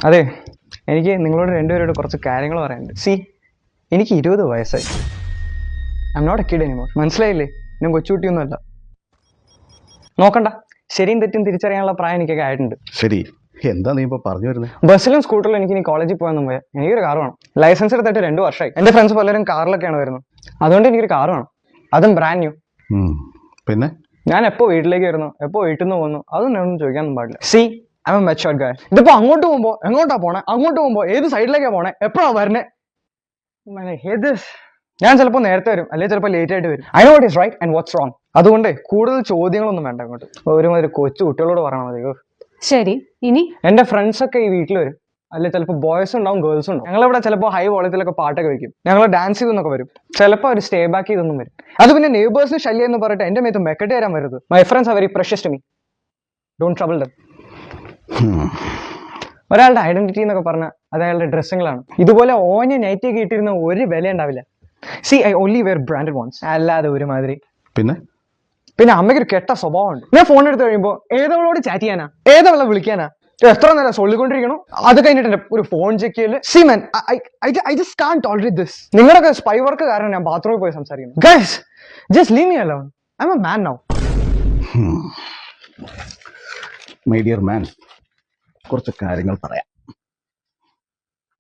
അതെ, എനിക്ക് നിങ്ങളോട് രണ്ടുപേരോട് കുറച്ച് കാര്യങ്ങൾ പറയാനുണ്ട്. സി, എനിക്ക് 20 വയസ്സായി. I am not a kid anymore. മനസ്സിലായില്ലേ? ഞാൻ കൊച്ചുകുട്ടിയൊന്നുമല്ല. നോക്കണ്ട, ശരിയും തെറ്റും തിരിച്ചറിയാനുള്ള പ്രായം എനിക്കൊക്കെ ആയിട്ടുണ്ട്. ശരി, എന്താ നീ ഇപ്പൊ പറഞ്ഞു വരുന്നത്? ബസ്സിലും സ്കൂട്ടറിലും എനിക്ക് ഇനി കോളേജിൽ പോകാൻ പോയാൽ എനിക്കൊരു കാർ വേണം. ലൈസൻസ് എടുത്തിട്ട് 2 വർഷമായി. എന്റെ ഫ്രണ്ട്സ് പലരും കാറിലൊക്കെയാണ് വരുന്നത്. അതുകൊണ്ട് എനിക്കൊരു കാർ വേണം, അതും ബ്രാൻഡ് ന്യൂ. പിന്നെ ഞാൻ എപ്പോ വീട്ടിലേക്ക് വരുന്നു, എപ്പോ വീട്ടിൽ നിന്ന് പോകുന്നു, അതൊന്നും ഒന്നും ചോദിക്കാനൊന്നും പാടില്ല. See, I am a matured guy. ഇതിപ്പോ അങ്ങോട്ട് പോകുമ്പോ എങ്ങോട്ടാ പോണേ, അങ്ങോട്ട് പോകുമ്പോ ഏത് സൈഡിലേക്കാ പോണേ, എപ്പോഴാ വരണേ, ഞാൻ ചിലപ്പോൾ നേരത്തെ വരും, അല്ലെങ്കിൽ ചിലപ്പോൾ ലേറ്റ് ആയിട്ട് വരും. I know what is right and what's wrong. അതുകൊണ്ട് കൂടുതൽ ചോദ്യങ്ങളൊന്നും വേണ്ട. അങ്ങോട്ട് ഒരുമാതിരി കൊച്ചു കുട്ടികളോട് പറയണം മതി. ശരി, ഇനി എന്റെ ഫ്രണ്ട്സ് ഒക്കെ ഈ വീട്ടിൽ വരും, അല്ലെ ചിലപ്പോൾ ബോയ്സ് ഉണ്ടാവും, ഗേൾസും ഉണ്ടാവും. ഞങ്ങളിവിടെ ചിലപ്പോൾ ഹൈ വോളിയത്തിലൊക്കെ പാട്ടൊക്കെ വെക്കും, ഞങ്ങൾ ഡാൻസ് ചെയ്തെന്നൊക്കെ വരും. ചിലപ്പോൾ അവർ സ്റ്റേ ബാക്ക് ചെയ്തൊന്നും വരും. അത് പിന്നെ നെയ്ബേഴ്സിന് ശല്യം എന്ന് പറഞ്ഞിട്ട് എന്റെ മേത്ത് മെക്കട്ട് തരാൻ വരുന്നത്. My friends are very precious to me. Don't trouble them. ഒരാളുടെ ഐഡന്റിറ്റി എന്നൊക്കെ പറഞ്ഞാൽ അത് അയാളുടെ ഡ്രസ്സുകളാണ്. ഇതുപോലെ ഓഞ്ഞ നൈറ്റ് ഒക്കെ ഇട്ടിരുന്ന ഒരു വില ഉണ്ടാവില്ല. See, I only wear branded ones. അല്ലാതെ ഒരുമാതിരി. പിന്നെ അമ്മയ്ക്ക് ഒരു കെട്ട സ്വഭാവമുണ്ട്. ഞാൻ ഫോൺ എടുത്ത് കഴിയുമ്പോൾ ഏതവളോട് ചാറ്റ് ചെയ്യാനാ, ഏതവളെ വിളിക്കാനാ, എത്ര നേരം സൊല്ലിക്കൊണ്ടിരിക്കണോ. അത് കഴിഞ്ഞിട്ട് ഒരു ഫോൺ ചെക്ക് ചെയ്യല്. See man, I just can't tolerate this. നിങ്ങളൊക്കെ സ്പൈ വർക്ക് കാരണം ഞാൻ ബാത്റൂമിൽ പോയി സംസാരിക്കുന്നു. Guys, just leave me alone. I am a man now. My dear man, കുറച്ച് കാര്യങ്ങൾ പറയാം.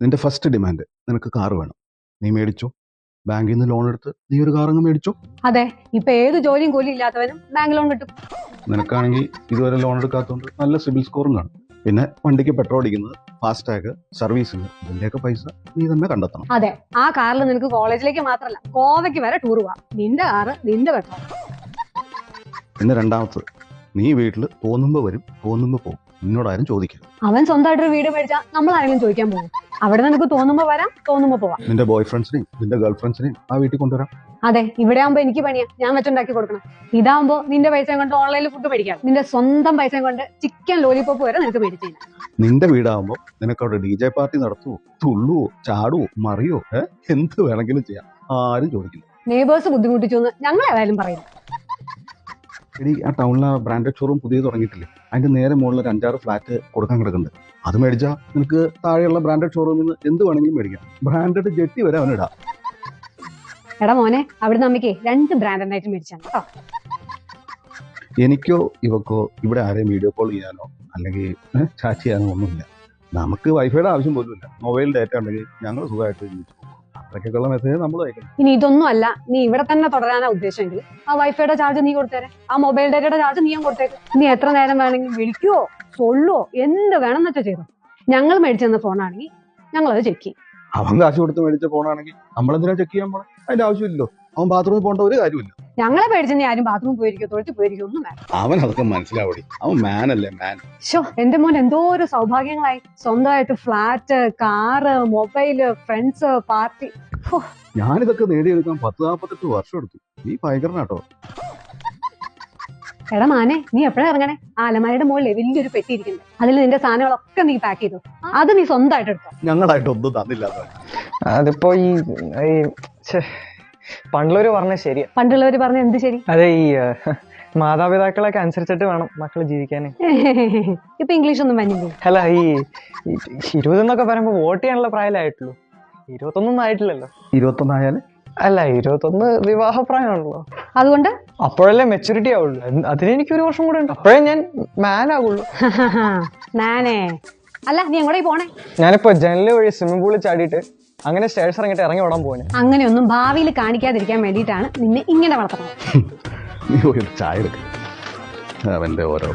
നിന്റെ ഫസ്റ്റ് ഡിമാൻഡ് നിനക്ക് കാർ വേണം. നീ മേടിച്ചോ? ബാങ്കിൽ നിന്ന് ലോൺ എടുത്ത് നീ ഒരു കാർ അങ്ങ് മേടിച്ചോ? അതെ, ഇപ്പൊ ഏത് ജോലിയും കൂലി ഇല്ലാത്തവനും ബാങ്ക് ലോൺ കിട്ടും. നിനക്കാണെങ്കിൽ ഇതുവരെ ലോൺ എടുക്കാത്തതുകൊണ്ട് നല്ല സിബിൽ സ്കോറും കാണും. പിന്നെ വണ്ടിക്ക് പെട്രോൾ അടിക്കുന്നത്, ഫാസ്ടാഗ്, സർവീസിന്, ഇതിന്റെയൊക്കെ പൈസ നീ തന്നെ കണ്ടെത്തണം. അതെ, ആ കാറിൽ നിനക്ക് കോളേജിലേക്ക് മാത്രമല്ല ഗോവയ്ക്ക് വരെ ടൂർ പോവാം. നിന്റെ കാറ്, നിന്റെ പെട്രോൾ. പിന്നെ രണ്ടാമത്തത്, നീ വീട്ടിൽ തോന്നുമ്പോ വരും, തോന്നുമ്പോ പോകും. നിന്നോടാരും ചോദിക്കരുത്. അവൻ സ്വന്തമായിട്ടൊരു വീട് മേടിച്ചാൽ നമ്മൾ ആരെങ്കിലും ചോദിക്കാൻ പോകും? അവിടെ നിനക്ക് തോന്നുമ്പോ വരാം, തോന്നുമ്പോ പോവാം. നിന്റെ ബോയ് ഫ്രണ്ട്സിനെയും നിന്റെ ഗേൾ ഫ്രണ്ട്സിനെയും ആ വീട്ടിൽ കൊണ്ടുവരാം. അതെ, ഇവിടെ ആകുമ്പോ എനിക്ക് പണിയാ, ഞാൻ വെച്ചുണ്ടാക്കി കൊടുക്കണം. ഇതാകുമ്പോ നിന്റെ പൈസ കൊണ്ട് ഓൺലൈനിൽ ഫുഡ് മേടിക്കാം. നിന്റെ സ്വന്തം പൈസ കൊണ്ട് ചിക്കൻ ലോലിപോപ്പ് വരെ നിനക്ക് മേടിച്ചു. നിന്റെ വീടാകുമ്പോ നിനക്ക് അവിടെ DJ പാർട്ടി നടത്തുവോ, തുള്ളുവോ, ചാടുവോ, മറിയോ, എന്ത് വേണമെങ്കിലും ചെയ്യാം. ആരും ചോദിക്കില്ല. നെയ്ബേഴ്സ് ബുദ്ധിമുട്ടിച്ചു എന്ന് ഞങ്ങൾ ഏതായാലും പറയില്ല. എടി, ആ ടൗണിലെ ബ്രാൻഡഡ് ഷോറൂം പുതിയത് തുടങ്ങിയിട്ടില്ലേ? അതിന്റെ നേരെ മുകളിൽ ഒരു 5-6 ഫ്ലാറ്റ് കൊടുക്കാൻ കിടക്കുന്നുണ്ട്. അത് മേടിച്ചാൽ നിനക്ക് താഴെയുള്ള ബ്രാൻഡഡ് ഷോറൂമിൽ നിന്ന് എന്ത് വേണമെങ്കിലും മേടിക്കാം. ബ്രാൻഡഡ് ജെട്ടി വരെ അവനിടാം. എടാ മോനെ, അവിടുന്ന് അമ്മയ്ക്ക് 2 ബ്രാൻഡഡ് ആയിട്ട് മേടിച്ചാണ് കേട്ടോ. എനിക്കോ ഇവക്കോ ഇവിടെ ആരെയും വീഡിയോ കോൾ ചെയ്യാനോ അല്ലെങ്കിൽ ചാറ്റ് ചെയ്യാനോ ഒന്നുമില്ല. നമുക്ക് വൈഫൈയുടെ ആവശ്യം പോലും ഇല്ല. മൊബൈൽ ഡാറ്റ ഉണ്ടെങ്കിൽ ഞങ്ങൾ സുഖമായിട്ട് ജീവിച്ചു. അത്രയ്ക്കുള്ള മെസ്സേജ് നമ്മൾ അയക്കണം. ഇനി ഇതൊന്നും അല്ല, നീ ഇവിടെ തന്നെ തുടരാനാ ഉദ്ദേശമെങ്കിൽ ആ വൈഫൈയുടെ ചാർജ് നീ കൊടുത്തേരെ, ആ മൊബൈൽ ഡാറ്റയുടെ ചാർജ് നീയും കൊടുത്തേക്ക്. നീ എത്ര നേരം വേണമെങ്കിൽ വിളിക്കുവോ, സൊല്ലുവോ, എന്ത് വേണമെന്ന് വെച്ചാൽ ചെയ്തോ. ഞങ്ങൾ മേടിച്ചെന്ന ഫോണാണെങ്കിൽ ഞങ്ങളത് ചെക്ക് ചെയ്യും. അവൻ കാശ് കൊടുത്ത് മേടിച്ച ഫോണാണെങ്കിൽ നമ്മളെന്തിനാ ചെക്ക് ചെയ്യാൻ പോണേ? അതിന്റെ ആവശ്യമില്ലല്ലോ. അവൻ ബാത്റൂമിൽ പോകേണ്ട ഒരു കാര്യമില്ല. ഞങ്ങളെ പേടിച്ചെന്നെ ആരും ബാത്റൂമിൽ പോയിരിക്കോ, തൊഴിച്ച് പോയിരിക്കോ ഒന്നും വേണം. അവൻ അതൊക്കെ മനസ്സിലാവടി. അവൻ മാനല്ലേ, മാൻ. ഷോ, എന്റെ മോൻ എന്തോ ഒരു സൗഭാഗ്യങ്ങളായി. സ്വന്തമായിട്ട് flat, car, mobile, friends, party. ഞാനിതൊക്കെ നേടിയെടുക്കാൻ 10-48 വർഷം എടുത്തു. നീ ഭയങ്കരനാട്ടോ. എടാ മാനെ, നീ എപ്പോഴാ ഇറങ്ങണേ? ആ അലമാരയുടെ മുകളിൽ വലിയൊരു പെട്ടി ഇരിക്കുന്നു. അതിൽ നിന്റെ സാധനങ്ങളൊക്കെ നീ പാക്ക് ചെയ്തു. അത് നീ സ്വന്തമായിട്ട് എടുത്തോ. ഞങ്ങളായിട്ട് ഒന്നും തന്നില്ല. അതിപ്പോ ഈ പണ്ടുള്ളവര് പറഞ്ഞ ശരിയാ. പണ്ടുള്ളവര് പറഞ്ഞ എന്ത് ശരി? അതെ, ഈ മാതാപിതാക്കളൊക്കെ അനുസരിച്ചിട്ട് വേണം മക്കള് ജീവിക്കാനേ. ഇപ്പൊ ഇംഗ്ലീഷ് ഒന്നും വന്നില്ലേ? അല്ല, ഈ 20 എന്നൊക്കെ പറയുമ്പോ വോട്ട് ചെയ്യാനുള്ള പ്രായമായിട്ടുള്ളൂ. 21 ആയിട്ടില്ലല്ലോ. 21 ആയാല്? അല്ല, 21 വിവാഹപ്രായമാണല്ലോ. അതുകൊണ്ട് അപ്പോഴല്ലേ മെച്ചൂരിറ്റി ആവുള്ളൂ. അതിനെനിക്ക് 1 വർഷം കൂടെ ഉണ്ട്. അപ്പോഴേ ഞാൻ മാൻ ആകുള്ളൂ. മാനേ അല്ല, നീ എങ്ങോട്ടേ പോണേ? ഞാനിപ്പോ ജനല് വഴി സ്വിമ്മിംഗ് പൂളിൽ ചാടിയിട്ട് അങ്ങനെ സ്റ്റേഴ്സ് ഇറങ്ങിയിട്ട് ഇറങ്ങി ഓടാൻ പോവാണ്. അങ്ങനെയൊന്നും ഭാവിയിൽ കാണിക്കാതിരിക്കാൻ വേണ്ടിയിട്ടാണ് നിന്നെ ഇങ്ങനെ വളർത്തുന്നത്. നീ ഒരു ചായ എടുക്ക. അവന്റെ ഓരോ